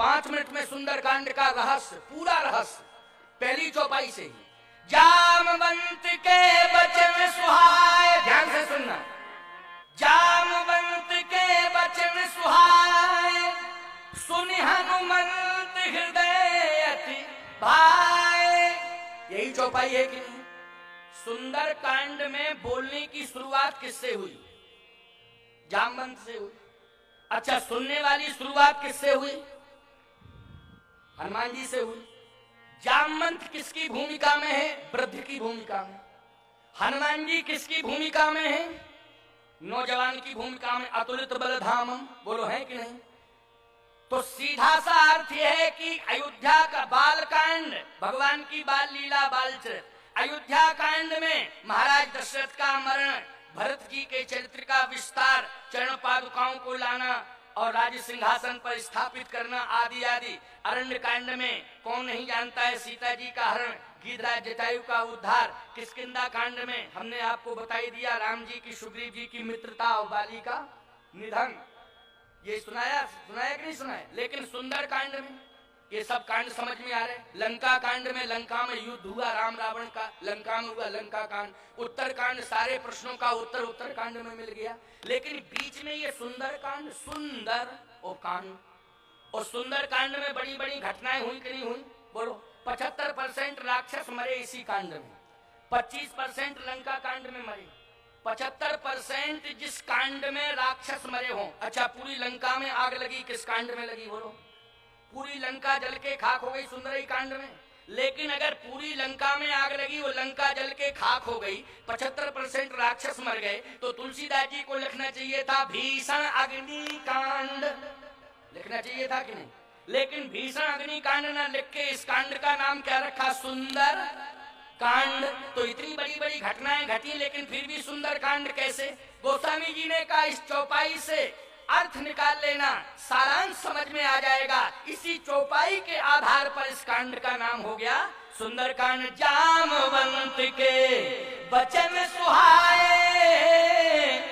5 minute में सुंदरकांड का रहस्य, पूरा रहस्य पहली चौपाई से ही। जामवंत के वचन सुहाए, ध्यान से सुनना, जामवंत के वचन सुहाए, सुनि हनुमंत हृदय अति भाए। यही चौपाई है कि नहीं? सुंदर कांड में बोलने की शुरुआत किससे हुई? जामवंत से हुई। अच्छा, सुनने वाली शुरुआत किससे हुई? हनुमान जी से हुई। जामवंत किसकी भूमिका में है? वृद्ध की भूमिका में। हनुमान जी किसकी भूमिका में है? नौजवान की भूमिका में। अतुलित बलधामम, बोलो है कि नहीं? तो सीधा सा अर्थ यह है कि अयोध्या का बालकांड, भगवान की बाल लीला, बालचरित, अयोध्या कांड में महाराज दशरथ का मरण, भरत जी के चरित्र का विस्तार, चरण पादुकाओं को लाना और राज सिंहासन पर स्थापित करना आदि आदि। अरण्य कांड में कौन नहीं जानता है सीता जी का हरण, गीधराज जटायु का उद्धार। किष्किंधा कांड में हमने आपको बताई दिया राम जी की सुग्रीव जी की मित्रता और बाली का निधन। ये सुनाया कि नहीं सुनाया? लेकिन सुंदर कांड में ये सब कांड समझ में आ रहे। लंका कांड में लंका में युद्ध हुआ, राम रावण का, लंका में हुआ लंका कांड। उत्तर कांड सारे प्रश्नों का उत्तर उत्तर कांड में मिल गया। लेकिन बीच में ये सुंदर कांड, सुंदर और कांड, और सुंदर कांड में बड़ी बड़ी घटनाएं हुई कि नहीं हुई? बोलो। 75% राक्षस मरे इसी कांड में, 25% लंका कांड में मरे, 75% जिस कांड में राक्षस मरे हों। अच्छा, पूरी लंका में आग लगी, किस कांड में लगी? बोलो। पूरी लंका जल के खाक हो गई सुंदरी कांड में। लेकिन अगर पूरी लंका में आग लगी, वो लंका जल के खाक हो गई, 75% राक्षस मर गए, तो तुलसीदास जी को लिखना चाहिए था भीषण अग्निकांड, लिखना चाहिए था कि नहीं? लेकिन भीषण अग्निकांड न लिख के इस कांड का नाम क्या रखा? सुंदर कांड। तो इतनी बड़ी बड़ी घटनाएं घटी, लेकिन फिर भी सुंदर कांड कैसे? गोस्वामी जी ने कहा इस चौपाई से अर्थ निकाल लेना, सारांश समझ में आ जाएगा। इसी चौपाई के आधार पर इस कांड का नाम हो गया सुंदर कांड। जामवंत के वचन सुहाए,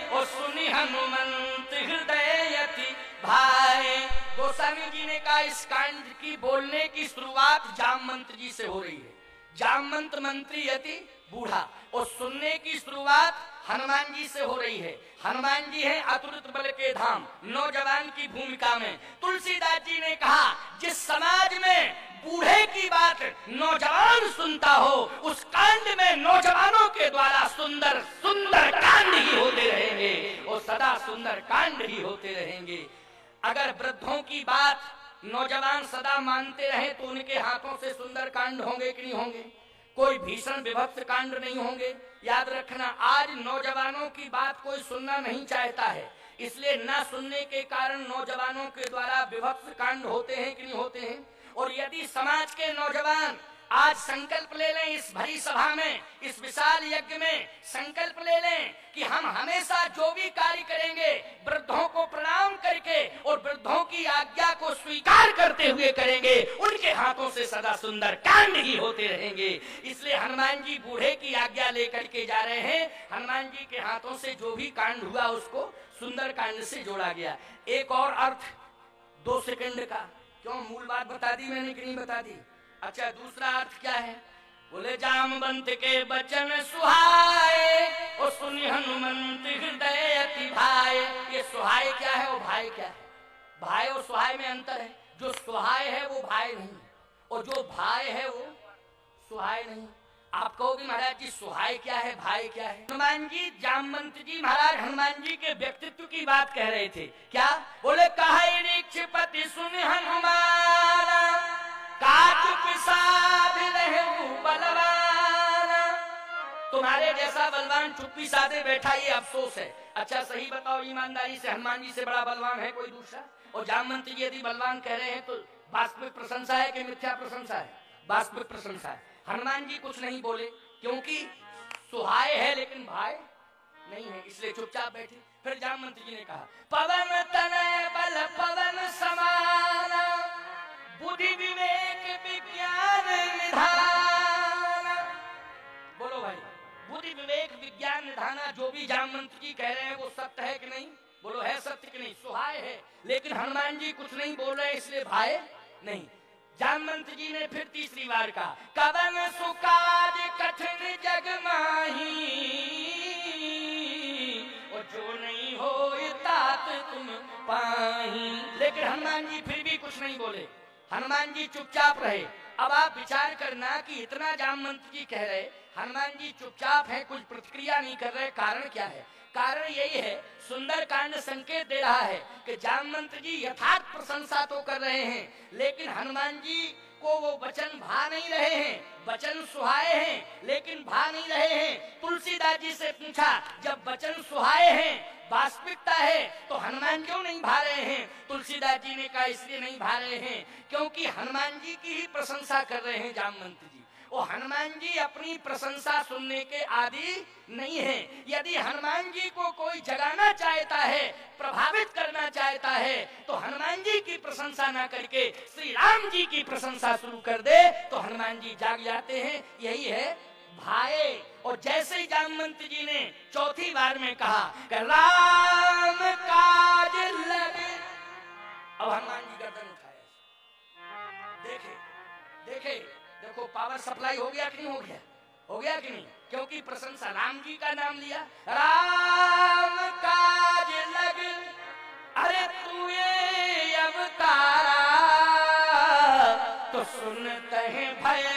और सुनि हनुमंत हृदय अति भाए। गोस्वामी जी ने कहा इस कांड की बोलने की शुरुआत जामवंत जी से हो रही है। जामवंत मंत्री अति बूढ़ा, और सुनने की शुरुआत हनुमान जी से हो रही है। हनुमान जी हैं अतुलित बल के धाम, नौजवान की भूमिका में। तुलसीदास जी ने कहा जिस समाज में बूढ़े की बात नौजवान सुनता हो, उस कांड में नौजवानों के द्वारा सुंदर सुंदर कांड ही होते रहेंगे, और सदा सुंदर कांड ही होते रहेंगे। अगर वृद्धों की बात नौजवान सदा मानते रहे तो उनके हाथों से सुंदर कांड होंगे कि नहीं होंगे? कोई भीषण विभत्स कांड नहीं होंगे। याद रखना, आज नौजवानों की बात कोई सुनना नहीं चाहता है, इसलिए ना सुनने के कारण नौजवानों के द्वारा विभत्स कांड होते हैं कि नहीं होते हैं। और यदि समाज के नौजवान आज संकल्प ले लें, इस भरी सभा में, इस विशाल यज्ञ में संकल्प ले लें कि हम हमेशा जो भी कार्य करेंगे वृद्धों को प्रणाम करके और वृद्धों की आज्ञा को स्वीकार करते हुए करेंगे, उनके हाथों से सदा सुंदर कांड ही होते रहेंगे। इसलिए हनुमान जी बूढ़े की आज्ञा लेकर के जा रहे हैं। हनुमान जी के हाथों से जो भी कांड हुआ उसको सुंदर कांड से जोड़ा गया। एक और अर्थ 2 सेकंड का, क्यों मूल बात बता दी मैंने कि नहीं बता दी? अच्छा, दूसरा अर्थ क्या है? बोले जामवंत के वचन सुहाए, और सुनि हनुमंत हृदय अति भाए। ये सुहाए क्या है और भाई क्या है? भाई और सुहाए में अंतर है। जो सुहाए है वो भाई नहीं, और जो भाई है वो सुहाए नहीं। आप कहोगे महाराज जी सुहाए क्या है, भाई क्या है? हनुमान जी, जामवंत जी महाराज हनुमान जी के व्यक्तित्व की बात कह रहे थे। क्या बोले? कहा निक्षपति सुनि हनुमान, काज पिसाद रहु बलवान। तुम्हारे जैसा बलवान चुप्पी साधे बैठा, ये अफसोस है। अच्छा सही बताओ, ईमानदारी से, हनुमान जी से बड़ा बलवान है कोई दूसरा? और जामवंत जी यदि बलवान कह रहे हैं तो वास्तविक प्रशंसा है कि मिथ्या प्रशंसा है? वास्तविक प्रशंसा है। हनुमान जी कुछ नहीं बोले क्योंकि सुहाए है लेकिन भाई नहीं है, इसलिए चुपचाप बैठे। फिर जामवंत जी ने कहा पवन तनय बल पवन समान, बुद्धि विवेक विज्ञान निधान। बोलो भाई, बुद्धि विवेक विज्ञान निधाना, जो भी जामवंत जी कह रहे हैं वो सत्य है कि नहीं? बोलो है सत्य कि नहीं? सुहाए है, लेकिन हनुमान जी कुछ नहीं बोल रहे इसलिए भाई नहीं। जामवंत जी ने फिर तीसरी बार कहा, कवन सुकाज कठिन जग माही, और जो नहीं हो तात तुम पाही। लेकिन हनुमान जी फिर भी कुछ नहीं बोले, हनुमान जी चुपचाप रहे। अब आप विचार करना कि इतना जामवंत जी कह रहे, हनुमान जी चुपचाप हैं, कुछ प्रतिक्रिया नहीं कर रहे। कारण क्या है? कारण यही है, सुंदरकांड संकेत दे रहा है कि जामवंत जी यथार्थ प्रशंसा तो कर रहे हैं, लेकिन हनुमान जी को वो वचन भा नहीं रहे हैं। वचन सुहाए हैं लेकिन भा नहीं रहे हैं। तुलसीदास जी से पूछा, जब वचन सुहाए हैं, वास्तविकता है, तो हनुमान क्यों नहीं भा रहे हैं? तुलसीदास जी ने कहा, इसलिए नहीं भा रहे हैं क्योंकि हनुमान जी की ही प्रशंसा कर रहे हैं जामवंत जी। और हनुमान जी अपनी प्रशंसा सुनने के आदि नहीं है। यदि हनुमान जी को कोई जगाना चाहता है, प्रभावित करना चाहता है, तो हनुमान जी की प्रशंसा ना करके श्री राम जी की प्रशंसा शुरू कर दे तो हनुमान जी जाग जाते हैं। यही है भाए। और जैसे ही जामवंत जी ने चौथी बार में कहा कि राम काज लगे, अब हनुमान जी गर्दन उठाए। देखे देखो पावर सप्लाई हो गया कि नहीं हो गया? हो गया कि नहीं? क्योंकि प्रशंसा, राम जी का नाम लिया, राम काज लग, अरे तू ये अवतारा, तो सुनते हैं भय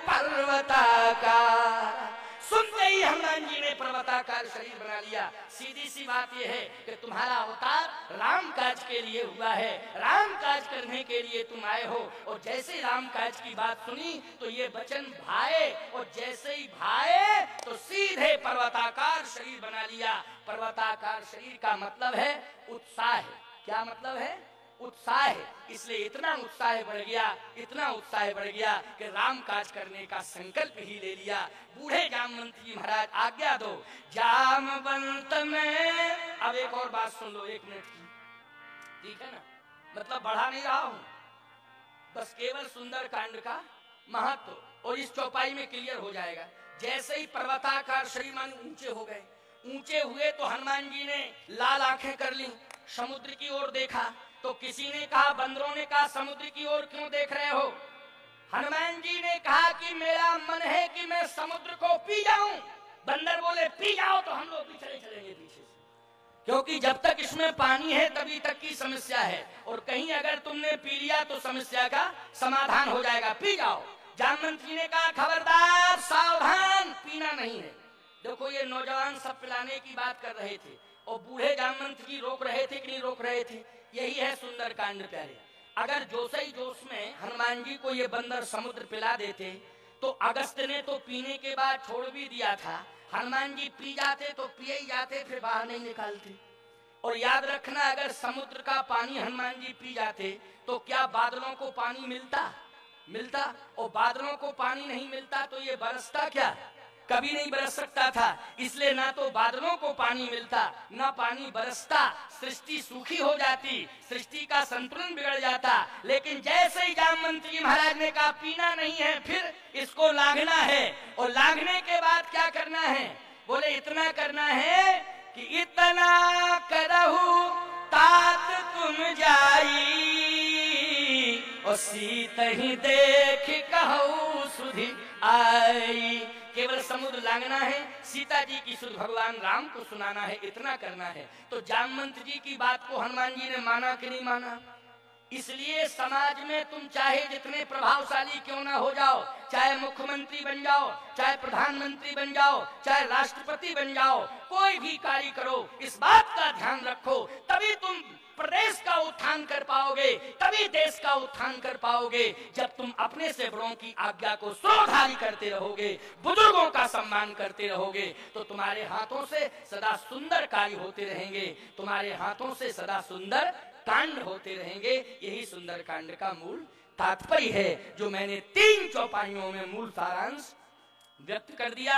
पर्वताकार। सुनते ही हनुमान जी ने पर्वताकार शरीर बना लिया। सीधी सी बात यह है कि तुम्हारा अवतार राम काज के लिए हुआ है, राम काज करने के लिए तुम आए हो। और जैसे राम काज की बात सुनी तो ये वचन भाए, और जैसे ही भाए तो सीधे पर्वताकार शरीर बना लिया। पर्वताकार शरीर का मतलब है उत्साह है। क्या मतलब है? उत्साह है। इसलिए इतना उत्साह बढ़ गया, इतना उत्साह बढ़ गया कि राम काज करने का संकल्प ही ले लिया। बूढ़े जामवंत जी महाराज, आज्ञा दो जामवंत में। अब एक और बात सुन लो, 1 मिनट की, ठीक है ना? मतलब बढ़ा नहीं रहा हूं, बस केवल सुंदर कांड का महत्व और इस चौपाई में क्लियर हो जाएगा। जैसे ही पर्वताकार शरीर मान ऊंचे हो गए, ऊंचे हुए तो हनुमान जी ने लाल आंखें कर ली, समुद्र की ओर देखा। तो किसी ने कहा, बंदरों ने कहा, समुद्र की ओर क्यों देख रहे हो? हनुमान जी ने कहा कि मेरा मन है कि मैं समुद्र को पी जाऊं। बंदर बोले पी जाओ, तो हम लोग भी चले चलेंगे पीछे से, क्योंकि जब तक इसमें पानी है तभी तक की समस्या है, और कहीं अगर तुमने पी लिया तो समस्या का समाधान हो जाएगा, पी जाओ। जामवंत जी ने कहा, खबरदार, सावधान, पीना नहीं है। देखो ये नौजवान सब पिलाने की बात कर रहे थे और बूढ़े जामवंत जी रोक रहे थे कि नहीं रोक रहे थे? यही है सुंदर कांड प्यारे। अगर जोश ही जोश में हनुमान जी को ये बंदर समुद्र पिला देते तो अगस्त ने तो पीने के बाद छोड़ भी दिया था, हनुमान जी पी जाते तो पिए ही जाते, फिर बाहर नहीं निकालते। और याद रखना, अगर समुद्र का पानी हनुमान जी पी जाते तो क्या बादलों को पानी मिलता? और बादलों को पानी नहीं मिलता तो ये बरसता क्या? कभी नहीं बरस सकता था। इसलिए ना तो बादलों को पानी मिलता, ना पानी बरसता, सृष्टि सूखी हो जाती, सृष्टि का संतुलन बिगड़ जाता। लेकिन जैसे ही जामवंत जी महाराज ने कहा पीना नहीं है, फिर इसको लागना है। और लागने के बाद क्या करना है? बोले इतना करना है कि इतना करहु तात तुम जाई, और सीत ही देख कहू सुधि आई। केवल समुद्र लांगना है, सीता जी की सुध भगवान राम को सुनाना है, इतना करना है। तो जामवंत जी की बात को हनुमान जी ने माना कि नहीं माना? इसलिए समाज में तुम चाहे जितने प्रभावशाली क्यों ना हो जाओ, चाहे मुख्यमंत्री बन जाओ, चाहे प्रधानमंत्री बन जाओ, चाहे राष्ट्रपति बन जाओ, कोई भी कार्य करो, इस बात का ध्यान रखो, तभी तुम प्रदेश का उत्थान कर पाओगे, तभी देश का उत्थान कर पाओगे। जब तुम अपने से बड़ों की आज्ञा को श्रोधारी करते रहोगे, बुजुर्गों का सम्मान करते रहोगे, तो तुम्हारे हाथों से सदा सुंदर कार्य होते रहेंगे, तुम्हारे हाथों से सदा सुंदर कांड होते रहेंगे। यही सुंदर कांड का मूल तात्पर्य है, जो मैंने 3 चौपाइयों में मूल सारांश व्यक्त कर दिया।